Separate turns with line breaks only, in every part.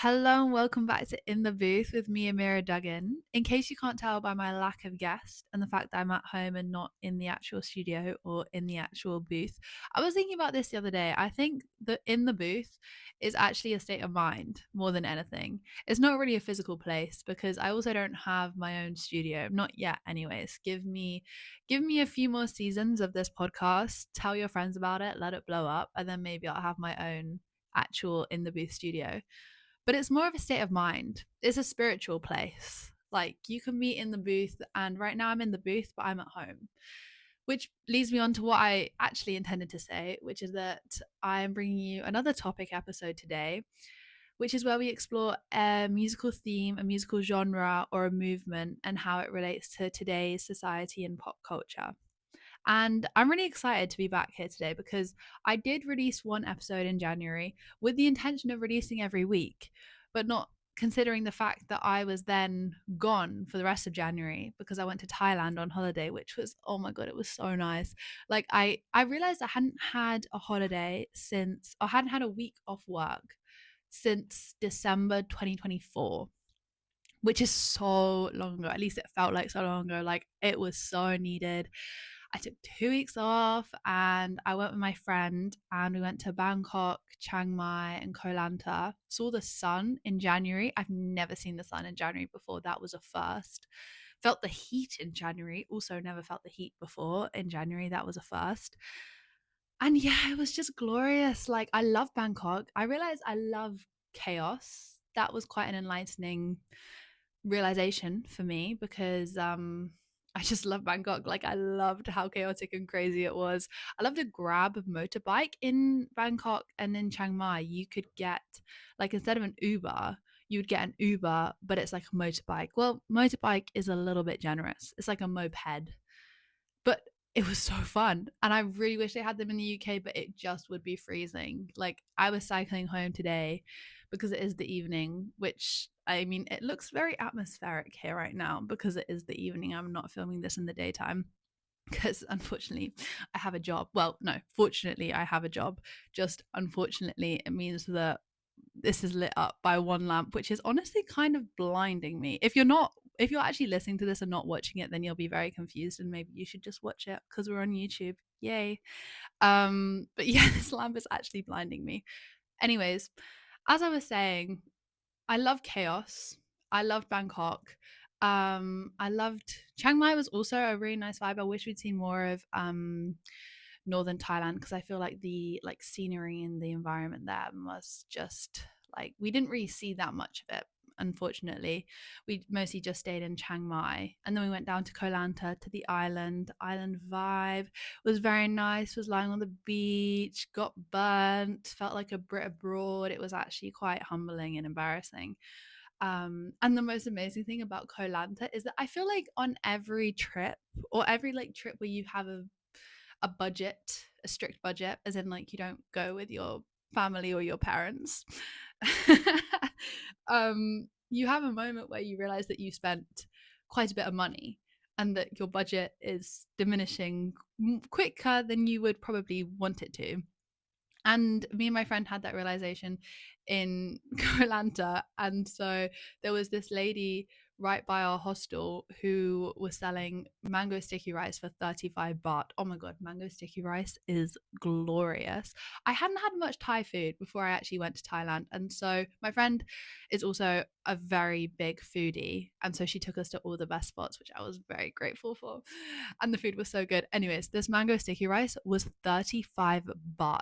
Hello and welcome back to In the Booth with me, Amira Duggan. In case you can't tell by my lack of guest and the fact that I'm at home and not in the actual studio or in the actual booth, I was thinking about this the other day. I think that in the booth is actually a state of mind more than anything. It's not really a physical place because I also don't have my own studio, not yet anyways. Give me a few more seasons of this podcast, tell your friends about it, let it blow up, and then maybe I'll have my own actual in the booth studio, but it's more of a state of mind. It's a spiritual place. Like you can be in the booth, and right now I'm in the booth, but I'm at home. Which leads me on to what I actually intended to say, which is that I am bringing you another topic episode today, which is where we explore a musical theme, a musical genre, or a movement and how it relates to today's society and pop culture. And I'm really excited to be back here today because I did release one episode in January with the intention of releasing every week, but not considering the fact that I was then gone for the rest of January because I went to Thailand on holiday, which was, oh my god, it was so nice. Like I realized I hadn't had a holiday since, or hadn't had a week off work since December 2024, which is so long ago. At least it felt like so long ago. Like it was so needed. I took 2 weeks off and I went with my friend and we went to Bangkok, Chiang Mai, and Koh Lanta. Saw the sun in January. I've never seen the sun in January before. That was a first. Felt the heat in January. Also, never felt the heat before in January. That was a first. And yeah, it was just glorious. Like, I love Bangkok. I realized I love chaos. That was quite an enlightening realization for me because I just love Bangkok. Like I loved how chaotic and crazy it was. I loved a grab motorbike in Bangkok, and in Chiang Mai you could get, like, instead of an Uber, you would get an Uber, but it's like a motorbike. Well, motorbike is a little bit generous. It's like a moped, but it was so fun. And I really wish they had them in the UK, but it just would be freezing. Like I was cycling home today because it is the evening, which, I mean, it looks very atmospheric here right now because it is the evening. I'm not filming this in the daytime because unfortunately I have a job. Well, no, fortunately I have a job. Just unfortunately, it means that this is lit up by one lamp, which is honestly kind of blinding me. If you're actually listening to this and not watching it, then you'll be very confused and maybe you should just watch it because we're on YouTube. Yay. But yeah, this lamp is actually blinding me. Anyways, as I was saying, I love chaos. I loved Bangkok. I loved Chiang Mai was also a really nice vibe. I wish we'd seen more of northern Thailand because I feel like the scenery and the environment there was just like we didn't really see that much of it. Unfortunately, we mostly just stayed in Chiang Mai, and then we went down to Koh Lanta to the island. Island vibe was very nice. Was lying on the beach, got burnt, felt like a Brit abroad. It was actually quite humbling and embarrassing. And the most amazing thing about Koh Lanta is that I feel like on every trip, or every like trip where you have a budget, a strict budget, as in like you don't go with your family or your parents, you have a moment where you realize that you spent quite a bit of money and that your budget is diminishing quicker than you would probably want it to. And me and my friend had that realization in Koh Lanta. And so there was this lady right by our hostel who was selling mango sticky rice for 35 baht. Oh my god, mango sticky rice is glorious. I hadn't had much Thai food before I actually went to Thailand. And so my friend is also a very big foodie. And so she took us to all the best spots, which I was very grateful for. And the food was so good. Anyways, this mango sticky rice was 35 baht.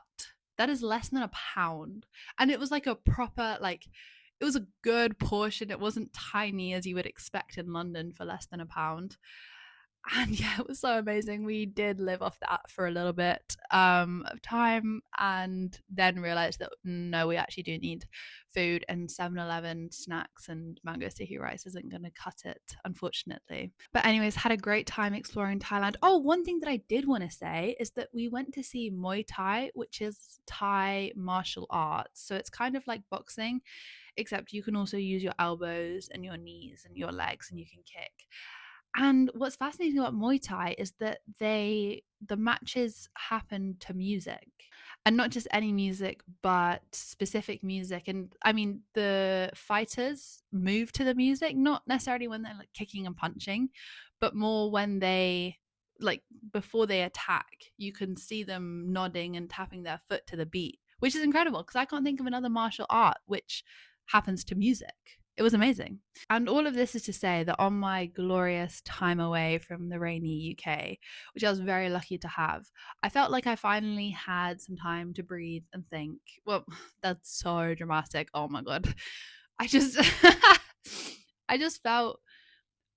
That is less than a pound. And it was like a proper, like, it was a good portion. It wasn't tiny as you would expect in London for less than a pound. And yeah, it was so amazing. We did live off that for a little bit of time, and then realized that no, we actually do need food, and 7-Eleven snacks and mango sticky rice isn't going to cut it, unfortunately. But anyways, had a great time exploring Thailand. Oh, one thing that I did want to say is that we went to see Muay Thai, which is Thai martial arts. So it's kind of like boxing, except you can also use your elbows and your knees and your legs, and you can kick. And what's fascinating about Muay Thai is that the matches happen to music, and not just any music, but specific music. And I mean, the fighters move to the music, not necessarily when they're like kicking and punching, but more when they like before they attack, you can see them nodding and tapping their foot to the beat, which is incredible because I can't think of another martial art which happens to music. It was amazing. And all of this is to say that on my glorious time away from the rainy UK, which I was very lucky to have, I felt like I finally had some time to breathe and think. Well, that's so dramatic. Oh my God. I just I just felt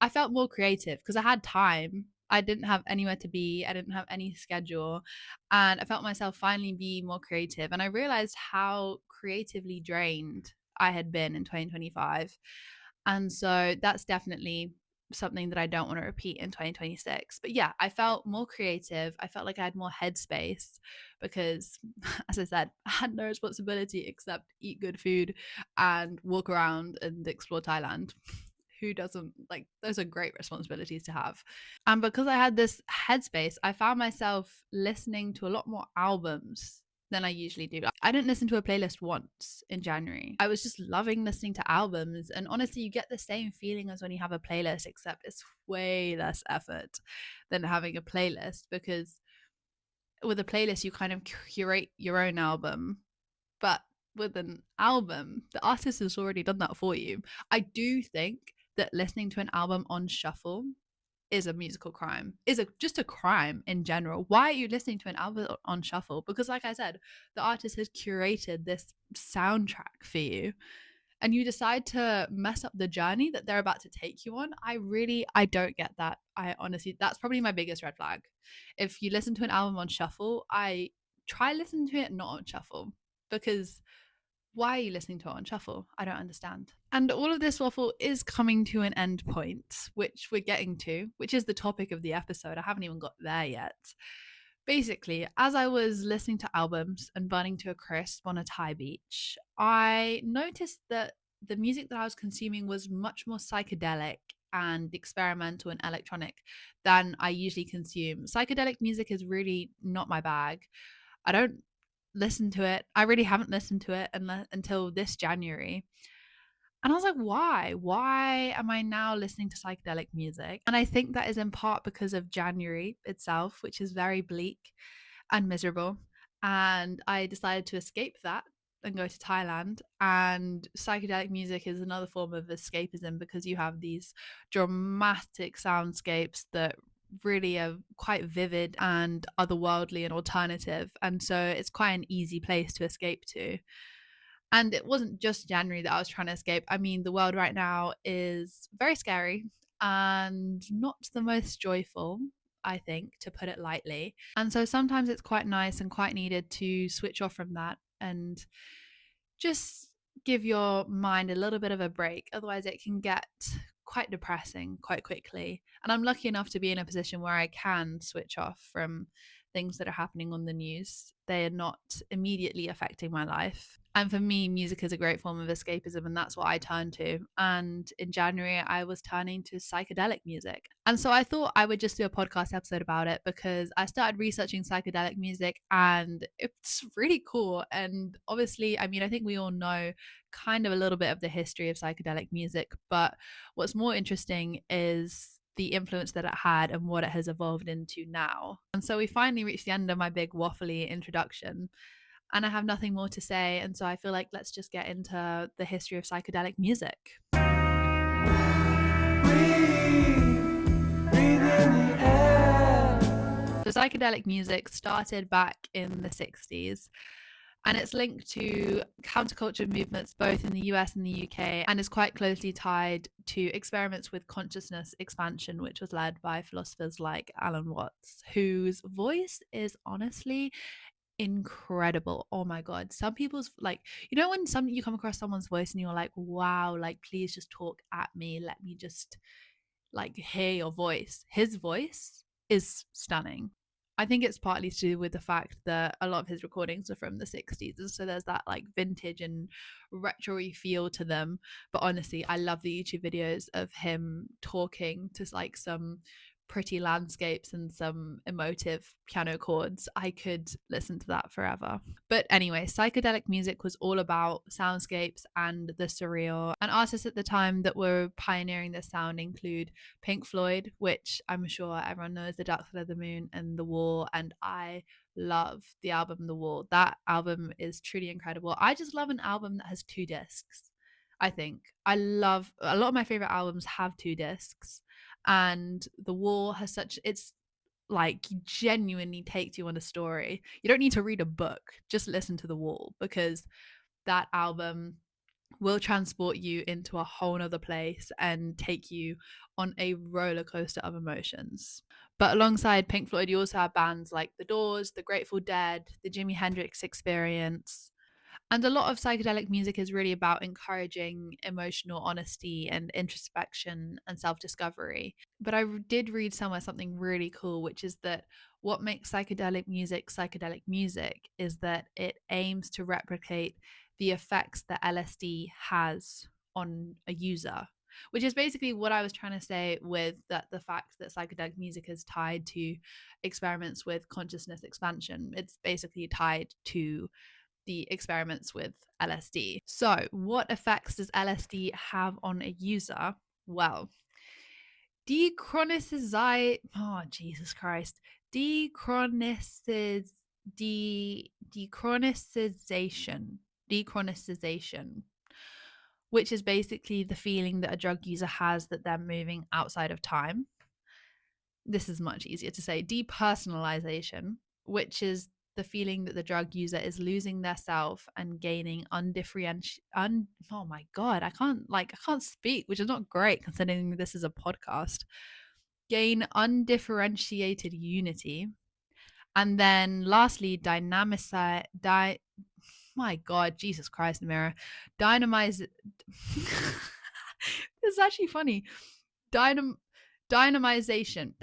I felt more creative because I had time. I didn't have anywhere to be. I didn't have any schedule. And I felt myself finally be more creative. And I realized how creatively drained I had been in 2025. And so that's definitely something that I don't want to repeat in 2026. But yeah, I felt more creative. I felt like I had more headspace because, as I said, I had no responsibility except eat good food and walk around and explore Thailand. Who doesn't like those are great responsibilities to have. And because I had this headspace, I found myself listening to a lot more albums than I usually do. I didn't listen to a playlist once in January. I was just loving listening to albums. And honestly, you get the same feeling as when you have a playlist, except it's way less effort than having a playlist, because with a playlist, you kind of curate your own album. But with an album, the artist has already done that for you. I do think that listening to an album on shuffle is a musical crime, just a crime in general. Why are you listening to an album on shuffle? Because like I said, the artist has curated this soundtrack for you, and you decide to mess up the journey that they're about to take you on. I don't get that. I honestly, that's probably my biggest red flag. If you listen to an album on shuffle, I try listening to it not on shuffle, because why are you listening to it on shuffle? I don't understand. And all of this waffle is coming to an end point, which we're getting to, which is the topic of the episode. I haven't even got there yet. Basically, as I was listening to albums and burning to a crisp on a Thai beach, I noticed that the music that I was consuming was much more psychedelic and experimental and electronic than I usually consume. Psychedelic music is really not my bag. I don't listen to it. I really haven't listened to it until this January. And I was like, why? Why am I now listening to psychedelic music? And I think that is in part because of January itself, which is very bleak and miserable. And I decided to escape that and go to Thailand. And psychedelic music is another form of escapism because you have these dramatic soundscapes that really are quite vivid and otherworldly and alternative. And so it's quite an easy place to escape to. And it wasn't just January that I was trying to escape. I mean, the world right now is very scary and not the most joyful, I think, to put it lightly. And so sometimes it's quite nice and quite needed to switch off from that and just give your mind a little bit of a break. Otherwise, it can get quite depressing quite quickly. And I'm lucky enough to be in a position where I can switch off from things that are happening on the news. They are not immediately affecting my life. And for me, music is a great form of escapism, and that's what I turn to. And in January, I was turning to psychedelic music. And so I thought I would just do a podcast episode about it because I started researching psychedelic music and it's really cool. And obviously, I mean, I think we all know kind of a little bit of the history of psychedelic music, but what's more interesting is the influence that it had and what it has evolved into now. And so we finally reached the end of my big waffly introduction, and I have nothing more to say. And so I feel like let's just get into the history of psychedelic music. So psychedelic music started back in the 60s, and it's linked to counterculture movements both in the US and the UK, and is quite closely tied to experiments with consciousness expansion, which was led by philosophers like Alan Watts, whose voice is honestly incredible. Oh my God. Some people's like, when you come across someone's voice and you're like, wow, like please just talk at me. Let me just like hear your voice. His voice is stunning. I think it's partly to do with the fact that a lot of his recordings are from the 60s. And so there's that like vintage and retro-y feel to them. But honestly, I love the YouTube videos of him talking to like some pretty landscapes and some emotive piano chords. I could listen to that forever. But anyway, psychedelic music was all about soundscapes and the surreal. And artists at the time that were pioneering this sound include Pink Floyd, which I'm sure everyone knows, The Dark Side of the Moon and The Wall. And I love the album The Wall. That album is truly incredible. I just love an album that has 2 discs. I think I love a lot of my favorite albums have 2 discs, and The Wall has such it's like genuinely takes you on a story. You don't need to read a book, just listen to The Wall, because that album will transport you into a whole nother place and take you on a roller coaster of emotions. But alongside Pink Floyd, you also have bands like The Doors, The Grateful Dead, The Jimi Hendrix Experience. And a lot of psychedelic music is really about encouraging emotional honesty and introspection and self discovery. But I did read somewhere something really cool, which is that what makes psychedelic music is that it aims to replicate the effects that LSD has on a user. Which is basically what I was trying to say with that the fact that psychedelic music is tied to experiments with consciousness expansion. It's basically tied to the experiments with LSD. So, what effects does LSD have on a user? Well, dechronicization. Oh, Jesus Christ. Dechronicization. Dechronicization, which is basically the feeling that a drug user has that they're moving outside of time. This is much easier to say. Depersonalization, which is the feeling that the drug user is losing their self and gaining oh my god, I can't speak, which is not great considering this is a podcast. Gain undifferentiated unity. And then lastly, my god, Jesus Christ, Amira. Dynamize This is actually funny. Dynam Dynamization.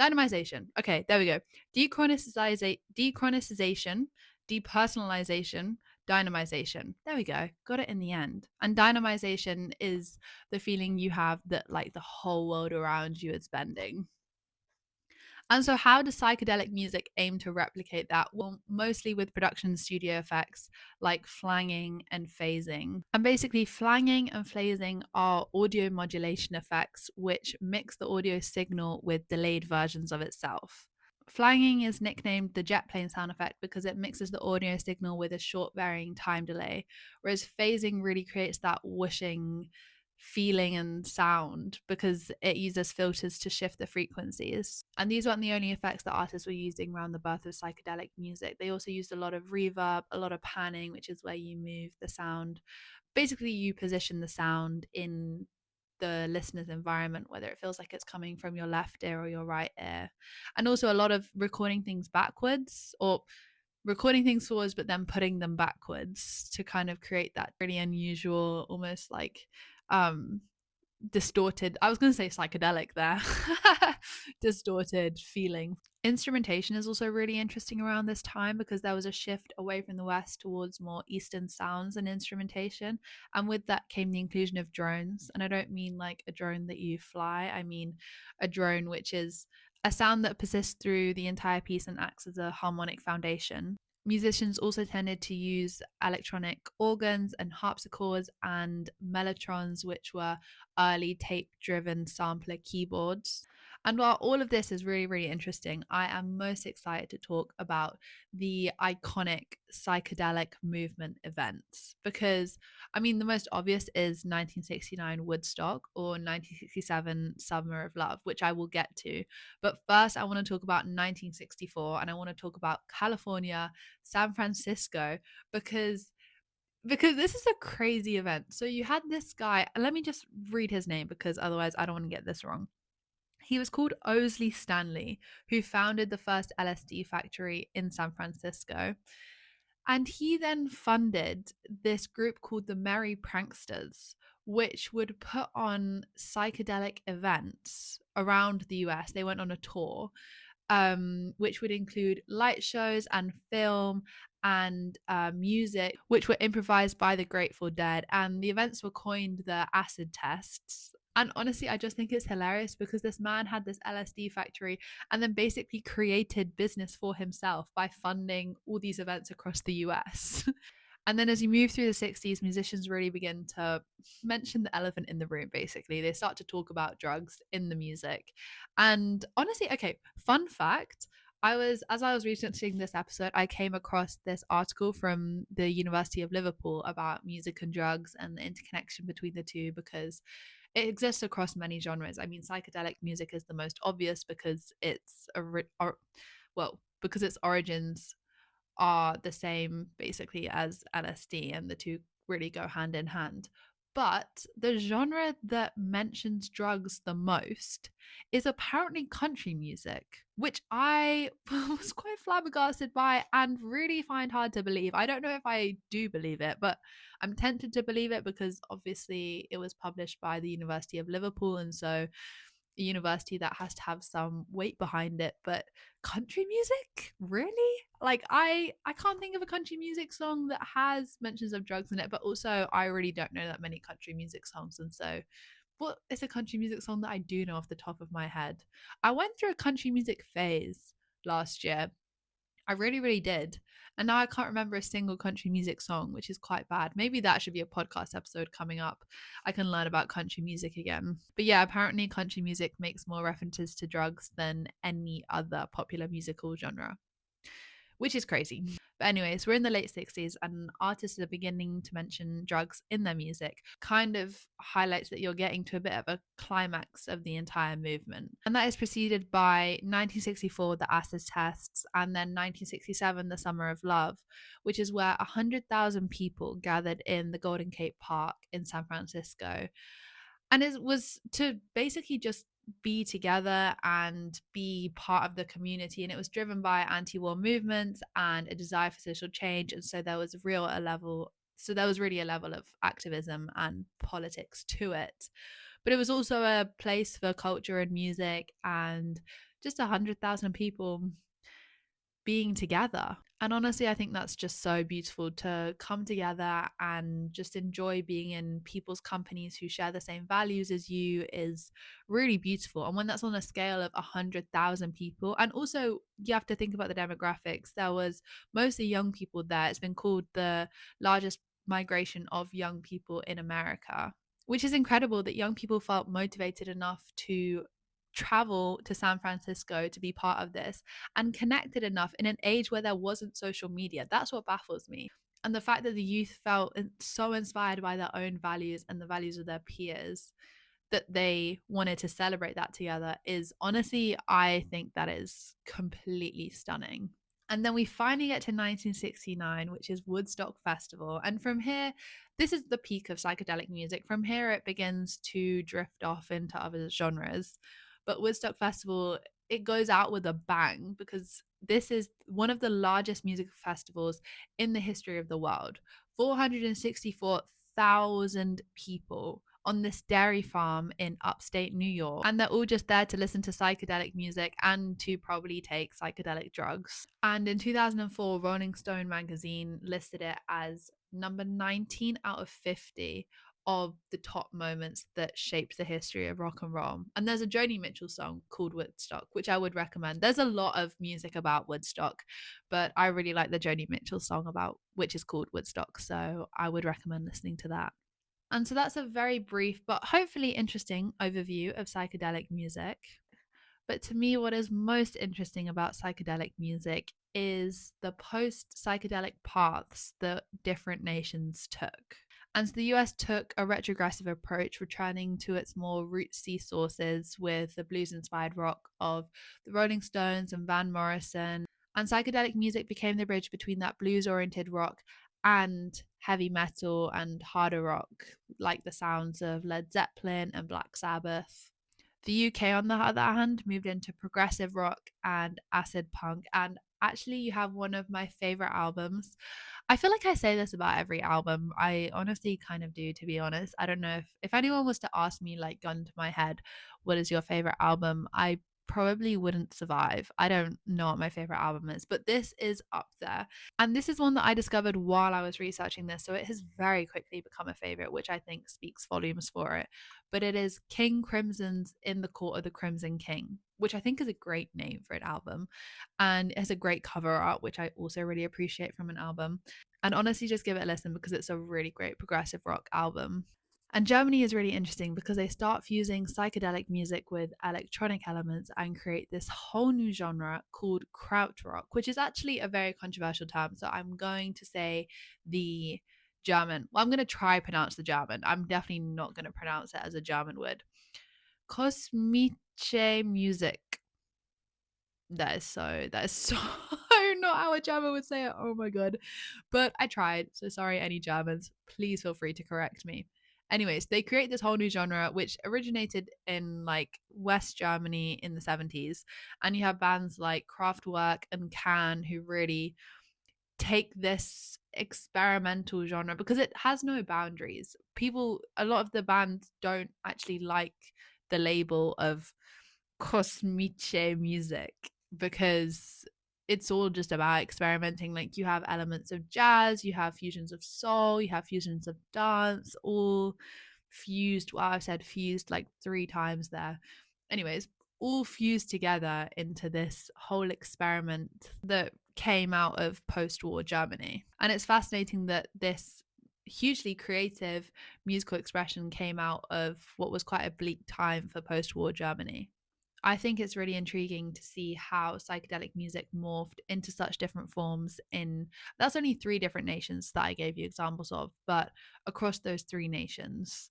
Okay, there we go. Dechronicization, depersonalization, dynamization. There we go. Got it in the end. And dynamization is the feeling you have that like the whole world around you is bending. And so, how does psychedelic music aim to replicate that? Well, mostly with production studio effects like flanging and phasing. And basically, flanging and phasing are audio modulation effects which mix the audio signal with delayed versions of itself. Flanging is nicknamed the jet plane sound effect because it mixes the audio signal with a short varying time delay, whereas phasing really creates that whooshing feeling and sound because it uses filters to shift the frequencies. And these weren't the only effects that artists were using around the birth of psychedelic music. They also used a lot of reverb, a lot of panning, which is where you move the sound. Basically, you position the sound in the listener's environment, whether it feels like it's coming from your left ear or your right ear. And also a lot of recording things backwards or recording things forwards but then putting them backwards to kind of create that really unusual, almost like um distorted, I was going to say psychedelic there, distorted feeling. Instrumentation is also really interesting around this time because there was a shift away from the West towards more Eastern sounds and instrumentation. And with that came the inclusion of drones. And I don't mean like a drone that you fly, I mean a drone which is a sound that persists through the entire piece and acts as a harmonic foundation. Musicians also tended to use electronic organs and harpsichords and mellotrons, which were early tape driven sampler keyboards. And while all of this is really, really interesting, I am most excited to talk about the iconic psychedelic movement events because, I mean, the most obvious is 1969 Woodstock or 1967 Summer of Love, which I will get to. But first, I want to talk about 1964 and I want to talk about California, San Francisco, because this is a crazy event. So you had this guy, and let me just read his name because otherwise I don't want to get this wrong. He was called Owsley Stanley, who founded the first LSD factory in San Francisco. And he then funded this group called the Merry Pranksters, which would put on psychedelic events around the US. They went on a tour which would include light shows and film and music, which were improvised by the Grateful Dead. And the events were coined the acid tests. And honestly, I just think it's hilarious because this man had this LSD factory and then basically created business for himself by funding all these events across the US. And then as you move through the 60s, musicians really begin to mention the elephant in the room, basically. They start to talk about drugs in the music. And honestly, okay, fun fact. As I was researching this episode, I came across this article from the University of Liverpool about music and drugs and the interconnection between the two because it exists across many genres. I mean, psychedelic music is the most obvious because because its origins are the same basically as LSD, and the two really go hand in hand. But the genre that mentions drugs the most is apparently country music, which I was quite flabbergasted by and really find hard to believe. I don't know if I do believe it, but I'm tempted to believe it because obviously it was published by the University of Liverpool. And so a university that has to have some weight behind it. But country music, really? Like I can't think of a country music song that has mentions of drugs in it, but also I really don't know that many country music songs. And so what is a country music song that I do know off the top of my head? I went through a country music phase last year. I really, really did. And now I can't remember a single country music song, which is quite bad. Maybe that should be a podcast episode coming up. I can learn about country music again. But yeah, apparently country music makes more references to drugs than any other popular musical genre, which is crazy. But anyways, we're in the late 60s and artists are beginning to mention drugs in their music. Kind of highlights that you're getting to a bit of a climax of the entire movement. And that is preceded by 1964, the acid tests, and then 1967, the Summer of Love, which is where 100,000 people gathered in the Golden Gate Park in San Francisco. And it was to basically just be together and be part of the community, and it was driven by anti-war movements and a desire for social change. And so there was really a level of activism and politics to it, but it was also a place for culture and music and just 100,000 people being together. And honestly, I think that's just so beautiful to come together and just enjoy being in people's companies who share the same values as you is really beautiful. And when that's on a scale of 100,000 people, and also you have to think about the demographics, there was mostly young people there. It's been called the largest migration of young people in America, which is incredible that young people felt motivated enough to travel to San Francisco to be part of this and connected enough in an age where there wasn't social media. That's what baffles me. And the fact that the youth felt so inspired by their own values and the values of their peers that they wanted to celebrate that together is honestly, I think that is completely stunning. And then we finally get to 1969, which is Woodstock Festival. And from here, this is the peak of psychedelic music. From here, it begins to drift off into other genres. But Woodstock Festival, it goes out with a bang because this is one of the largest music festivals in the history of the world. 464,000 people on this dairy farm in upstate New York. And they're all just there to listen to psychedelic music and to probably take psychedelic drugs. And in 2004, Rolling Stone magazine listed it as number 19 out of 50 of the top moments that shaped the history of rock and roll. And there's a Joni Mitchell song called Woodstock, which I would recommend. There's a lot of music about Woodstock, but I really like the Joni Mitchell song about which is called Woodstock. So I would recommend listening to that. And so that's a very brief but hopefully interesting overview of psychedelic music. But to me, what is most interesting about psychedelic music is the post psychedelic paths that different nations took. And so the US took a retrogressive approach, returning to its more rootsy sources with the blues inspired rock of the Rolling Stones and Van Morrison. And psychedelic music became the bridge between that blues oriented rock and heavy metal and harder rock, like the sounds of Led Zeppelin and Black Sabbath. The UK, on the other hand, moved into progressive rock and acid punk. And actually, you have one of my favorite albums. I feel like I say this about every album. I honestly kind of do, to be honest. I don't know if anyone was to ask me, like, gun to my head, what is your favorite album? I probably wouldn't survive. I don't know what my favorite album is, but this is up there. And this is one that I discovered while I was researching this, so it has very quickly become a favorite, which I think speaks volumes for it. But it is King Crimson's In the Court of the Crimson King, which I think is a great name for an album. And it has a great cover art, which I also really appreciate from an album. And honestly, just give it a listen because it's a really great progressive rock album. And Germany is really interesting because they start fusing psychedelic music with electronic elements and create this whole new genre called krautrock, which is actually a very controversial term. So I'm going to say the German. Well, I'm going to try pronounce the German. I'm definitely not going to pronounce it as a German word. Kosmische Musik. That is so not how a German would say it. Oh my god. But I tried. So sorry, any Germans. Please feel free to correct me. Anyways, they create this whole new genre which originated in like West Germany in the 70s. And you have bands like Kraftwerk and Can who really take this experimental genre because it has no boundaries. A lot of the bands don't actually like the label of Kosmische music because it's all just about experimenting. Like you have elements of jazz, you have fusions of soul, you have fusions of dance, all fused. Well, I've said fused like 3 times there. Anyways, all fused together into this whole experiment that came out of post-war Germany. And it's fascinating that this hugely creative musical expression came out of what was quite a bleak time for post-war Germany. I think it's really intriguing to see how psychedelic music morphed into such different forms in that's only 3 different nations that I gave you examples of, but across those 3 nations,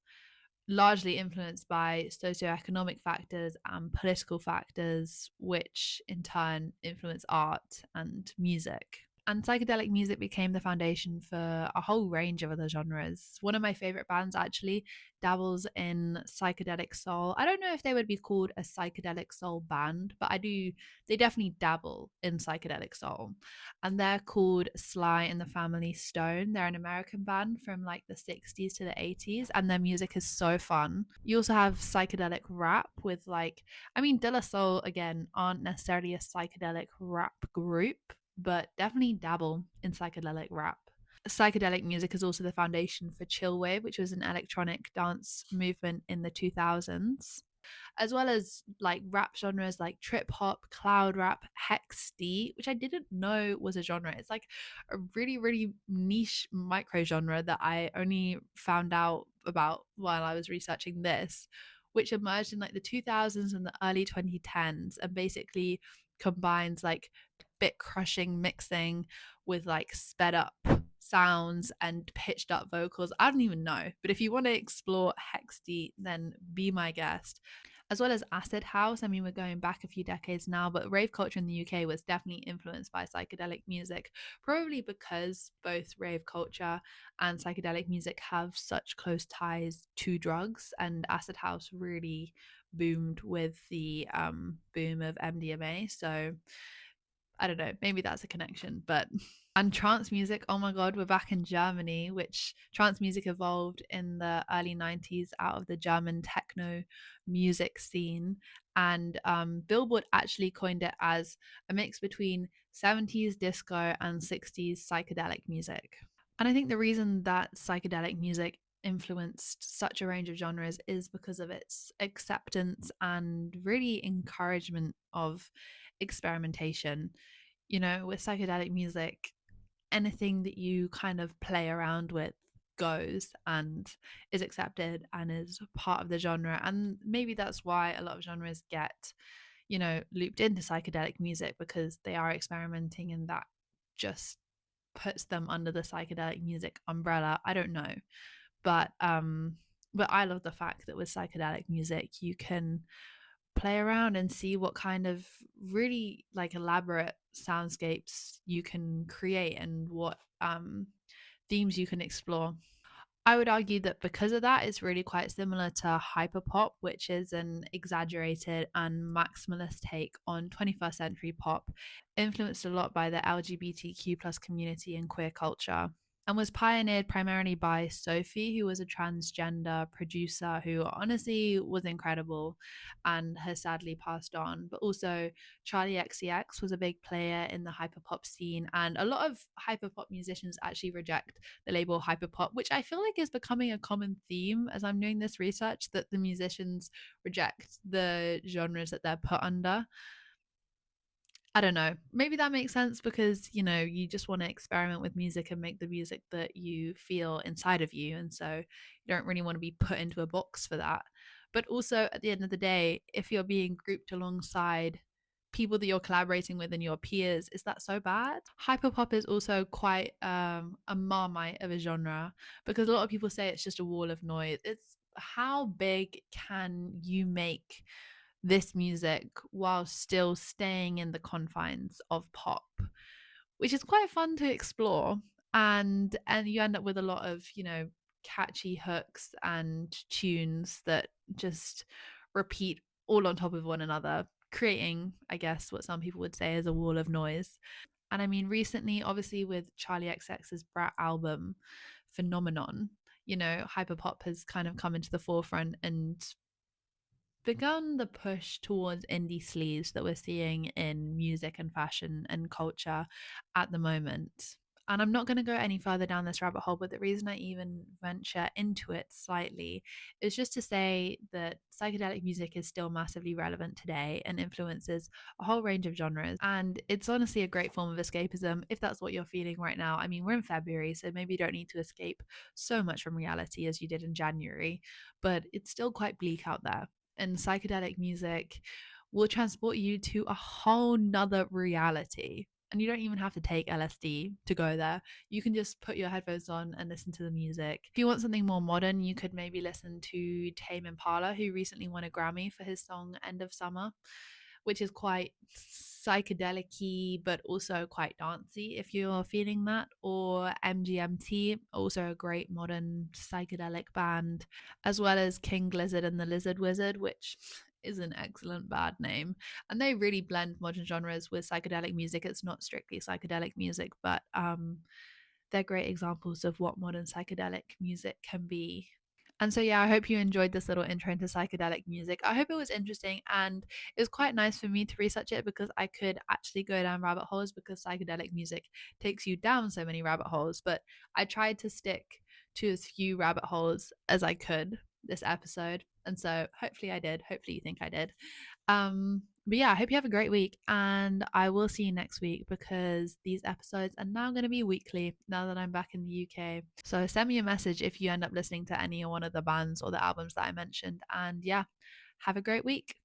largely influenced by socioeconomic factors and political factors, which in turn influence art and music. And psychedelic music became the foundation for a whole range of other genres. One of my favorite bands actually dabbles in psychedelic soul. I don't know if they would be called a psychedelic soul band, but they definitely dabble in psychedelic soul. And they're called Sly and the Family Stone. They're an American band from like the 60s to the 80s, and their music is so fun. You also have psychedelic rap with De La Soul, again, aren't necessarily a psychedelic rap group, but definitely dabble in psychedelic rap. Psychedelic music is also the foundation for chillwave, which was an electronic dance movement in the 2000s, as well as like rap genres like trip hop, cloud rap, hex D, which I didn't know was a genre. It's like a really, really niche micro genre that I only found out about while I was researching this, which emerged in like the 2000s and the early 2010s and basically combines like bit crushing mixing with like sped up sounds and pitched up vocals. I don't even know, but if you want to explore hex D, then be my guest. As well as acid house. I mean, we're going back a few decades now, but rave culture in the UK was definitely influenced by psychedelic music, probably because both rave culture and psychedelic music have such close ties to drugs, and acid house really boomed with the boom of MDMA. So I don't know, maybe that's a connection, but and trance music, oh my god, we're back in Germany, which trance music evolved in the early 90s out of the German techno music scene. And Billboard actually coined it as a mix between 70s disco and 60s psychedelic music. And I think the reason that psychedelic music influenced such a range of genres is because of its acceptance and really encouragement of experimentation. With psychedelic music, anything that you kind of play around with goes and is accepted and is part of the genre. And maybe that's why a lot of genres get, looped into psychedelic music, because they are experimenting and that just puts them under the psychedelic music umbrella. I don't know. But I love the fact that with psychedelic music you can play around and see what kind of really like elaborate soundscapes you can create and what themes you can explore. I would argue that because of that, it's really quite similar to hyperpop, which is an exaggerated and maximalist take on 21st century pop, influenced a lot by the LGBTQ plus community and queer culture. and was pioneered primarily by Sophie, who was a transgender producer who honestly was incredible and has sadly passed on. But also, Charlie XCX was a big player in the hyperpop scene, and a lot of hyperpop musicians actually reject the label hyperpop, which I feel like is becoming a common theme as I'm doing this research, that the musicians reject the genres that they're put under. I don't know. Maybe that makes sense because, you just want to experiment with music and make the music that you feel inside of you. And so you don't really want to be put into a box for that. But also, at the end of the day, if you're being grouped alongside people that you're collaborating with and your peers, is that so bad? Hyperpop is also quite a marmite of a genre because a lot of people say it's just a wall of noise. It's how big can you make this music while still staying in the confines of pop, which is quite fun to explore. And you end up with a lot of, catchy hooks and tunes that just repeat all on top of one another, creating, I guess, what some people would say is a wall of noise. And I mean, recently, obviously, with Charlie XX's Brat album, Phenomenon, hyperpop has kind of come into the forefront and begun the push towards indie sleaze that we're seeing in music and fashion and culture at the moment. And I'm not going to go any further down this rabbit hole, but the reason I even venture into it slightly is just to say that psychedelic music is still massively relevant today and influences a whole range of genres. And it's honestly a great form of escapism if that's what you're feeling right now. I mean, we're in February, so maybe you don't need to escape so much from reality as you did in January, but it's still quite bleak out there, and psychedelic music will transport you to a whole nother reality. And you don't even have to take LSD to go there. You can just put your headphones on and listen to the music. If you want something more modern, you could maybe listen to Tame Impala, who recently won a Grammy for his song End of Summer, which is quite psychedelic-y but also quite dancey if you're feeling that. Or MGMT, also a great modern psychedelic band, as well as King Gizzard and the Lizard Wizard, which is an excellent bad name. And they really blend modern genres with psychedelic music. It's not strictly psychedelic music, but they're great examples of what modern psychedelic music can be. And so, yeah, I hope you enjoyed this little intro into psychedelic music. I hope it was interesting, and it was quite nice for me to research it because I could actually go down rabbit holes because psychedelic music takes you down so many rabbit holes. But I tried to stick to as few rabbit holes as I could this episode. And so hopefully I did. Hopefully you think I did. But yeah, I hope you have a great week, and I will see you next week because these episodes are now going to be weekly now that I'm back in the UK. So send me a message if you end up listening to any one of the bands or the albums that I mentioned. And yeah, have a great week.